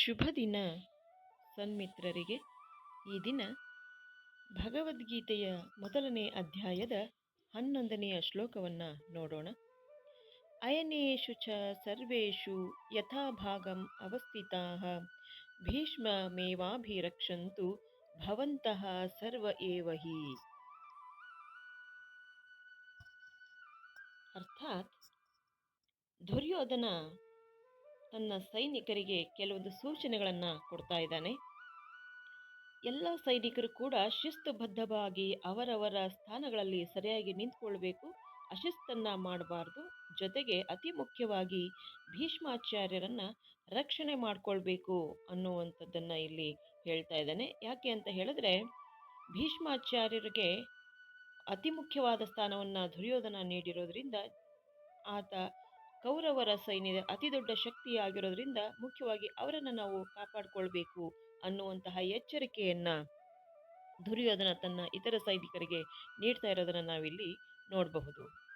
ಶುಭ ದಿನ ಸನ್ಮಿತ್ರರಿಗೆ. ಈ ದಿನ ಭಗವದ್ಗೀತೆಯ ಮೊದಲನೇ ಅಧ್ಯಾಯದ 11ನೆಯ ಶ್ಲೋಕವನ್ನು ನೋಡೋಣ. ಅಯನೇಷು ಚ ಸರ್ವೇಷು ಯಥಾಭಾಗಂ ಅವಸ್ಥಿತಾಃ ಭೀಷ್ಮಮೇವಾಭಿರಕ್ಷಂತು ಭವಂತಃ ಸರ್ವ ಏವ ಹಿ. ಅರ್ಥಾತ್ ದುರ್ಯೋಧನ ತನ್ನ ಸೈನಿಕರಿಗೆ ಕೆಲವೊಂದು ಸೂಚನೆಗಳನ್ನು ಕೊಡ್ತಾ ಇದ್ದಾನೆ. ಎಲ್ಲ ಸೈನಿಕರು ಕೂಡ ಶಿಸ್ತುಬದ್ಧವಾಗಿ ಅವರವರ ಸ್ಥಾನಗಳಲ್ಲಿ ಸರಿಯಾಗಿ ನಿಂತ್ಕೊಳ್ಬೇಕು, ಅಶಿಸ್ತನ್ನ ಮಾಡಬಾರ್ದು. ಜೊತೆಗೆ ಅತಿ ಮುಖ್ಯವಾಗಿ ಭೀಷ್ಮಾಚಾರ್ಯರನ್ನ ರಕ್ಷಣೆ ಮಾಡ್ಕೊಳ್ಬೇಕು ಅನ್ನುವಂಥದ್ದನ್ನ ಇಲ್ಲಿ ಹೇಳ್ತಾ ಇದ್ದಾನೆ. ಯಾಕೆ ಅಂತ ಹೇಳಿದ್ರೆ, ಭೀಷ್ಮಾಚಾರ್ಯರಿಗೆ ಅತಿ ಮುಖ್ಯವಾದ ಸ್ಥಾನವನ್ನ ದುರ್ಯೋಧನ ನೀಡಿರೋದ್ರಿಂದ ಆತ ಕೌರವರ ಸೈನ್ಯದ ಅತಿ ದೊಡ್ಡ ಶಕ್ತಿಯಾಗಿರೋದ್ರಿಂದ ಮುಖ್ಯವಾಗಿ ಅವರನ್ನು ನಾವು ಕಾಪಾಡಿಕೊಳ್ಬೇಕು ಅನ್ನುವಂತಹ ಎಚ್ಚರಿಕೆಯನ್ನ ದುರ್ಯೋಧನ ತನ್ನ ಇತರ ಸೈನಿಕರಿಗೆ ನೀಡ್ತಾ ಇರೋದನ್ನ ನಾವಿಲ್ಲಿ ನೋಡಬಹುದು.